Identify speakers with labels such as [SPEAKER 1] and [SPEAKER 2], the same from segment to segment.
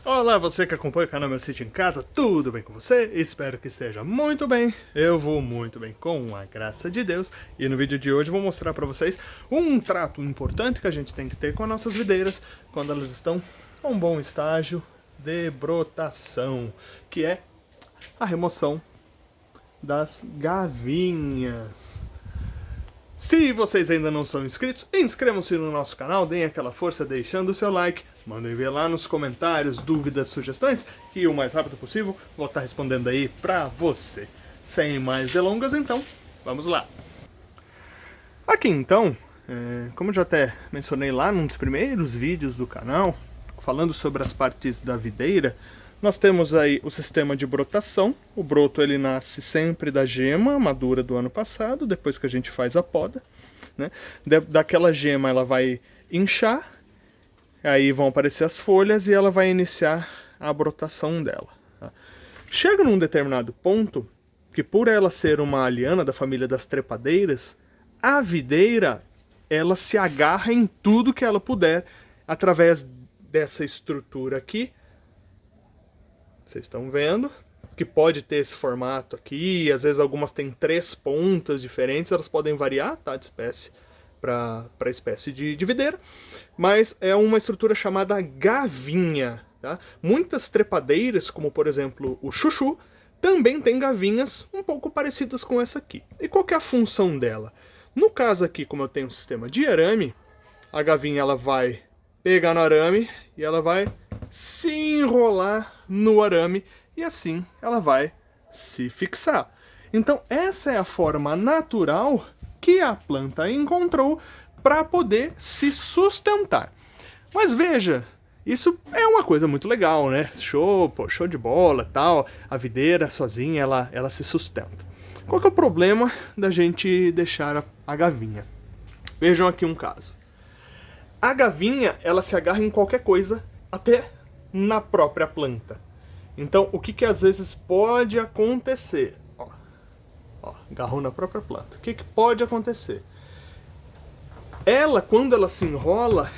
[SPEAKER 1] Olá, você que acompanha o canal Meu Sítio em Casa, tudo bem com você? Espero que esteja muito bem. Eu vou muito bem, com a graça de Deus. E no vídeo de hoje eu vou mostrar para vocês um trato importante que a gente tem que ter com as nossas videiras quando elas estão em um bom estágio de brotação, que é a remoção das gavinhas. Se vocês ainda não são inscritos, inscrevam-se no nosso canal, deem aquela força deixando o seu like, mandem ver lá nos comentários dúvidas, sugestões, que o mais rápido possível vou estar respondendo aí pra você. Sem mais delongas, então, vamos lá. Aqui então, como eu já até mencionei lá num dos primeiros vídeos do canal, falando sobre as partes da videira, nós temos aí o sistema de brotação. O broto ele nasce sempre da gema madura do ano passado, depois que a gente faz a poda, né? Daquela gema ela vai inchar, aí vão aparecer as folhas e ela vai iniciar a brotação dela. Tá? Chega num determinado ponto que, por ela ser uma liana da família das trepadeiras, a videira ela se agarra em tudo que ela puder através dessa estrutura aqui. Vocês estão vendo que pode ter esse formato aqui, às vezes algumas têm 3 pontas diferentes, elas podem variar, tá, de espécie para espécie de videira, mas é uma estrutura chamada gavinha. Tá? Muitas trepadeiras, como por exemplo o chuchu, também tem gavinhas um pouco parecidas com essa aqui. E qual que é a função dela? No caso aqui, como eu tenho um sistema de arame, a gavinha ela vai pegar no arame e ela vai se enrolar no arame e assim ela vai se fixar. Então essa é a forma natural que a planta encontrou para poder se sustentar. Mas veja, isso é uma coisa muito legal, né? Show de bola, tal. A videira sozinha ela se sustenta. Qual que é o problema da gente deixar a gavinha? Vejam aqui um caso. A gavinha ela se agarra em qualquer coisa, até na própria planta. Então, o que às vezes pode acontecer? Ó, agarrou na própria planta. O que pode acontecer? Ela, quando ela se enrola,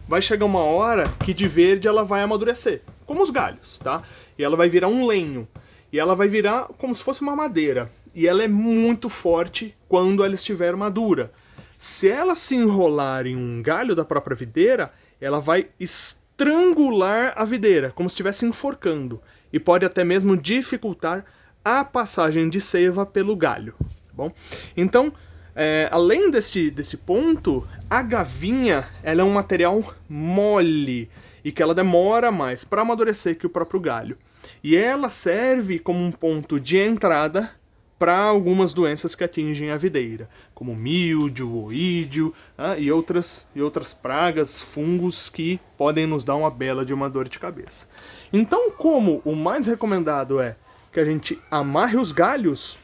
[SPEAKER 1] vai chegar uma hora que de verde ela vai amadurecer, como os galhos, tá? E ela vai virar um lenho. E ela vai virar como se fosse uma madeira. E ela é muito forte quando ela estiver madura. Se ela se enrolar em um galho da própria videira, ela vai estrangular a videira, como se estivesse enforcando, e pode até mesmo dificultar a passagem de seiva pelo galho. Tá bom? Então, além desse ponto, a gavinha ela é um material mole e que ela demora mais para amadurecer que o próprio galho. E ela serve como um ponto de entrada para algumas doenças que atingem a videira, como míldio, oídio, e outras pragas, fungos que podem nos dar uma bela de uma dor de cabeça. Então, como o mais recomendado é que a gente amarre os galhos,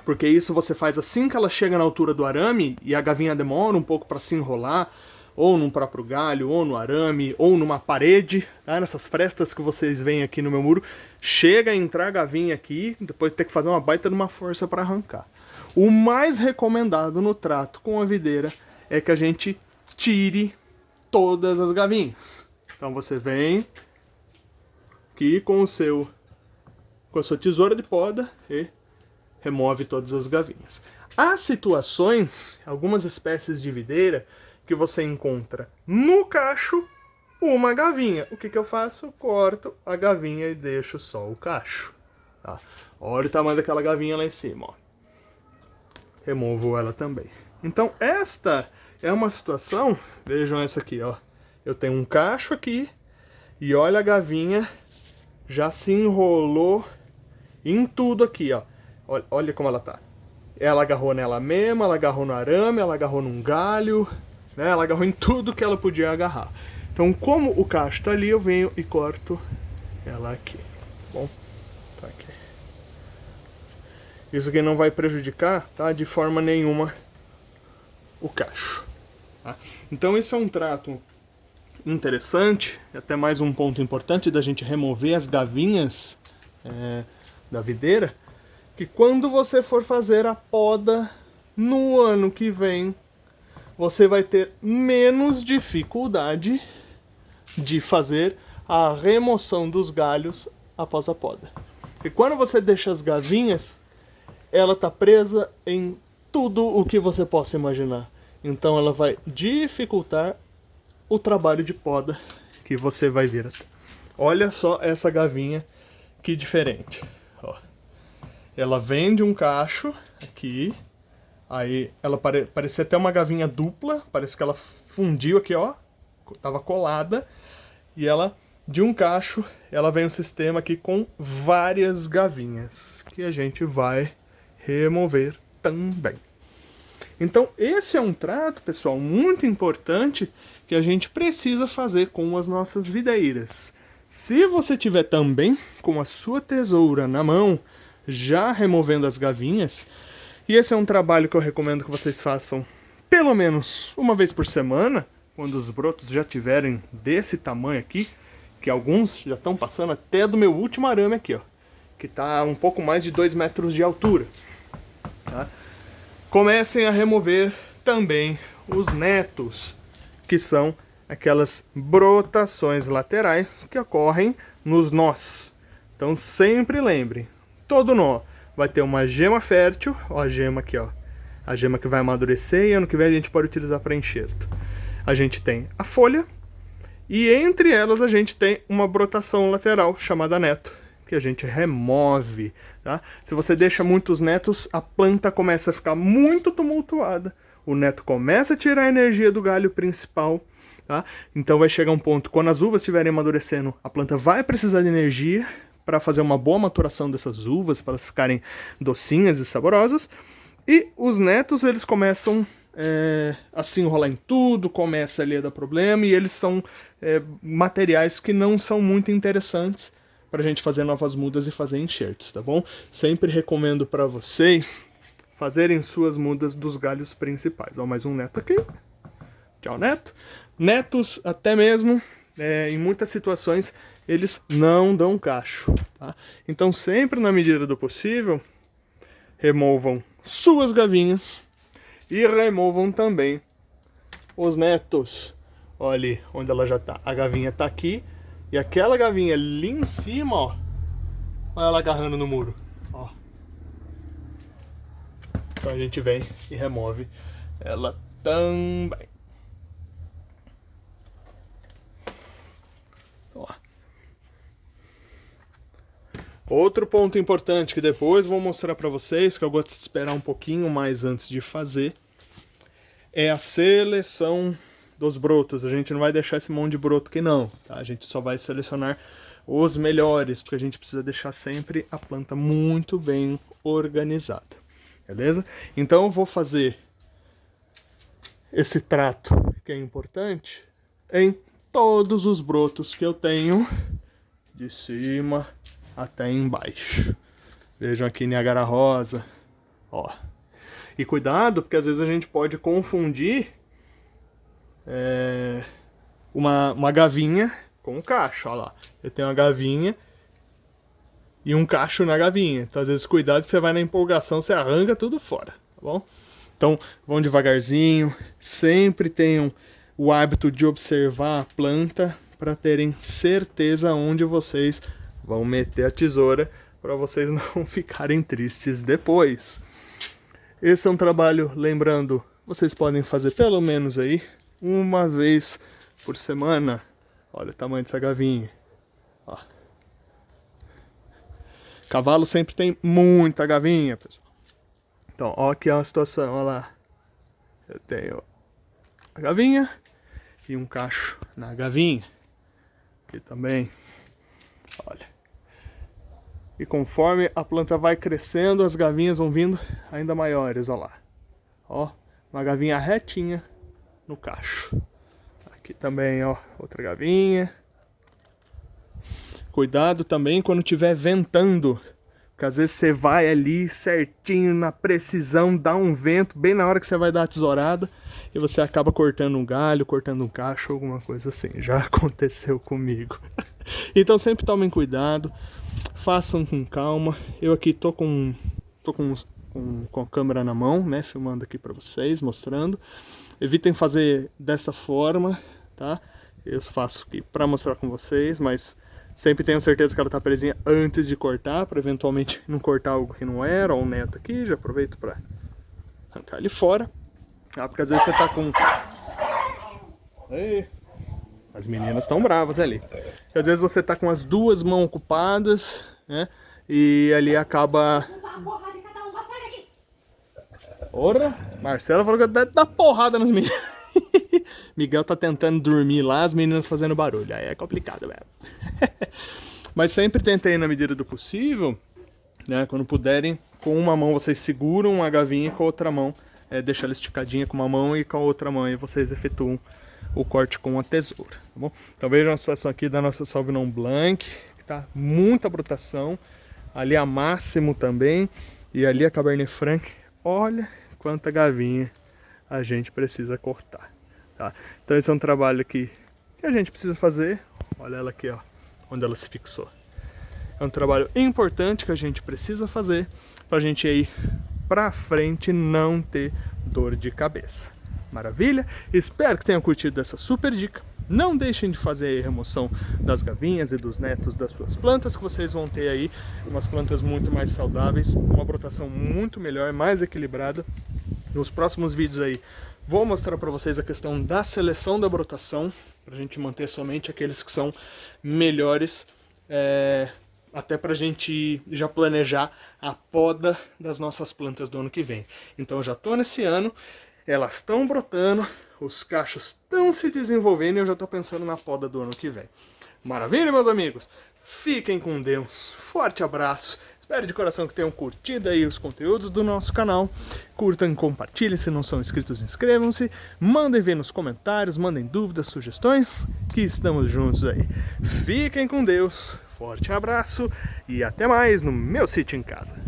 [SPEAKER 1] porque isso você faz assim que ela chega na altura do arame e a gavinha demora um pouco para se enrolar, ou num próprio galho, ou no arame, ou numa parede, tá? Nessas frestas que vocês veem aqui no meu muro, chega a entrar a gavinha aqui, depois tem que fazer uma baita de uma força para arrancar. O mais recomendado no trato com a videira é que a gente tire todas as gavinhas. Então você vem aqui com a sua tesoura de poda e remove todas as gavinhas. Há situações, algumas espécies de videira, que você encontra no cacho uma gavinha. O que eu faço? Corto a gavinha e deixo só o cacho. Tá? Olha o tamanho daquela gavinha lá em cima. Ó. Removo ela também. Então esta é uma situação, vejam essa aqui, ó. Eu tenho um cacho aqui e olha a gavinha já se enrolou em tudo aqui, ó. Olha como ela tá. Ela agarrou nela mesma, ela agarrou no arame, ela agarrou num galho, né? Ela agarrou em tudo que ela podia agarrar. Então, como o cacho tá ali, eu venho e corto ela aqui. Bom, tá aqui. Isso aqui não vai prejudicar, tá? De forma nenhuma o cacho. Tá? Então, esse é um trato interessante, até mais um ponto importante da gente remover as gavinhas da videira, que quando você for fazer a poda no ano que vem, você vai ter menos dificuldade de fazer a remoção dos galhos após a poda. E quando você deixa as gavinhas, ela está presa em tudo o que você possa imaginar. Então ela vai dificultar o trabalho de poda que você vai ver. Olha só essa gavinha, que diferente. Ó. Ela vem de um cacho aqui, aí ela parecia até uma gavinha dupla, parece que ela fundiu aqui, ó, tava colada, e ela, de um cacho, ela vem um sistema aqui com várias gavinhas, que a gente vai remover também. Então esse é um trato, pessoal, muito importante que a gente precisa fazer com as nossas videiras. Se você tiver também com a sua tesoura na mão, já removendo as gavinhas, e esse é um trabalho que eu recomendo que vocês façam pelo menos uma vez por semana, quando os brotos já tiverem desse tamanho aqui, que alguns já estão passando até do meu último arame aqui, ó, que está um pouco mais de 2 metros de altura. Tá? Comecem a remover também os netos, que são aquelas brotações laterais que ocorrem nos nós. Então sempre lembrem, todo nó vai ter uma gema fértil, ó, a gema aqui, ó, a gema que vai amadurecer e ano que vem a gente pode utilizar para enxerto. A gente tem a folha e entre elas a gente tem uma brotação lateral chamada neto, que a gente remove, tá? Se você deixa muitos netos, a planta começa a ficar muito tumultuada, o neto começa a tirar a energia do galho principal, tá? Então vai chegar um ponto, quando as uvas estiverem amadurecendo, a planta vai precisar de energia para fazer uma boa maturação dessas uvas, para elas ficarem docinhas e saborosas, e os netos, eles começam a se enrolar em tudo, começa ali a dar problema, e eles são materiais que não são muito interessantes para a gente fazer novas mudas e fazer enxertos, tá bom? Sempre recomendo para vocês fazerem suas mudas dos galhos principais. Ó, mais um neto aqui. Tchau, neto. Netos, até mesmo, em muitas situações, eles não dão cacho, tá? Então, sempre na medida do possível, removam suas gavinhas e removam também os netos. Olha ali onde ela já tá. A gavinha tá aqui. E aquela gavinha ali em cima, ó. Olha ela agarrando no muro. Ó. Então a gente vem e remove ela também. Ó. Outro ponto importante que depois vou mostrar para vocês, que eu gosto de esperar um pouquinho mais antes de fazer, é a seleção dos brotos. A gente não vai deixar esse monte de broto aqui não, tá? A gente só vai selecionar os melhores, porque a gente precisa deixar sempre a planta muito bem organizada, beleza? Então eu vou fazer esse trato, que é importante, em todos os brotos que eu tenho, de cima até embaixo. Vejam aqui Niagara Rosa, ó. E cuidado, porque às vezes a gente pode confundir uma gavinha com um cacho, ó lá. Eu tenho uma gavinha e um cacho na gavinha. Então às vezes cuidado que você vai na empolgação, você arranca tudo fora, tá bom? Então vão devagarzinho, sempre tenham o hábito de observar a planta para terem certeza onde vocês vão meter a tesoura, para vocês não ficarem tristes depois. Esse é um trabalho, lembrando, vocês podem fazer pelo menos aí uma vez por semana. Olha o tamanho dessa gavinha. Ó. Cavalo sempre tem muita gavinha, pessoal. Então, ó aqui é a situação, ó lá. Eu tenho a gavinha e um cacho na gavinha. Aqui também. Olha. E conforme a planta vai crescendo, as gavinhas vão vindo ainda maiores, ó lá. Ó, uma gavinha retinha no cacho. Aqui também, ó, outra gavinha. Cuidado também quando estiver ventando, porque às vezes você vai ali certinho, na precisão, dá um vento bem na hora que você vai dar a tesourada e você acaba cortando um galho, cortando um cacho, alguma coisa assim. Já aconteceu comigo. Então sempre tomem cuidado, façam com calma. Eu aqui tô com a câmera na mão, né, filmando aqui para vocês, mostrando. Evitem fazer dessa forma, tá? Eu faço aqui para mostrar com vocês, mas sempre tenho certeza que ela tá presinha antes de cortar, para eventualmente não cortar algo que não era, ou o neto aqui, já aproveito para arrancar ele fora. Porque às vezes você tá com... Ei, as meninas estão bravas ali. Porque às vezes você tá com as duas mãos ocupadas, né? E ali acaba... Ora, Marcela falou que deve dar porrada nas meninas. Miguel tá tentando dormir lá, as meninas fazendo barulho. Aí é complicado mesmo. Mas sempre tentei, na medida do possível, né? Quando puderem, com uma mão vocês seguram a gavinha e com a outra mão deixa ela esticadinha com uma mão e com a outra mão e vocês efetuam o corte com a tesoura, tá bom? Então vejam a situação aqui da nossa Sauvignon Blanc, que tá muita brotação, ali a Máximo também, e ali a Cabernet Franc. Olha quanta gavinha a gente precisa cortar, tá? Então esse é um trabalho aqui que a gente precisa fazer. Olha ela aqui, ó, onde ela se fixou. É um trabalho importante que a gente precisa fazer pra gente ir pra frente não ter dor de cabeça. Maravilha? Espero que tenham curtido essa super dica. Não deixem de fazer a remoção das gavinhas e dos netos das suas plantas, que vocês vão ter aí umas plantas muito mais saudáveis, uma brotação muito melhor, mais equilibrada. Nos próximos vídeos aí vou mostrar para vocês a questão da seleção da brotação, para a gente manter somente aqueles que são melhores, até para a gente já planejar a poda das nossas plantas do ano que vem. Então eu já estou nesse ano, elas estão brotando, os cachos estão se desenvolvendo e eu já estou pensando na poda do ano que vem. Maravilha, meus amigos? Fiquem com Deus, forte abraço. Espero de coração que tenham curtido aí os conteúdos do nosso canal. Curtam e compartilhem, se não são inscritos, inscrevam-se. Mandem ver nos comentários, mandem dúvidas, sugestões, que estamos juntos aí. Fiquem com Deus, forte abraço e até mais no meu sítio em casa.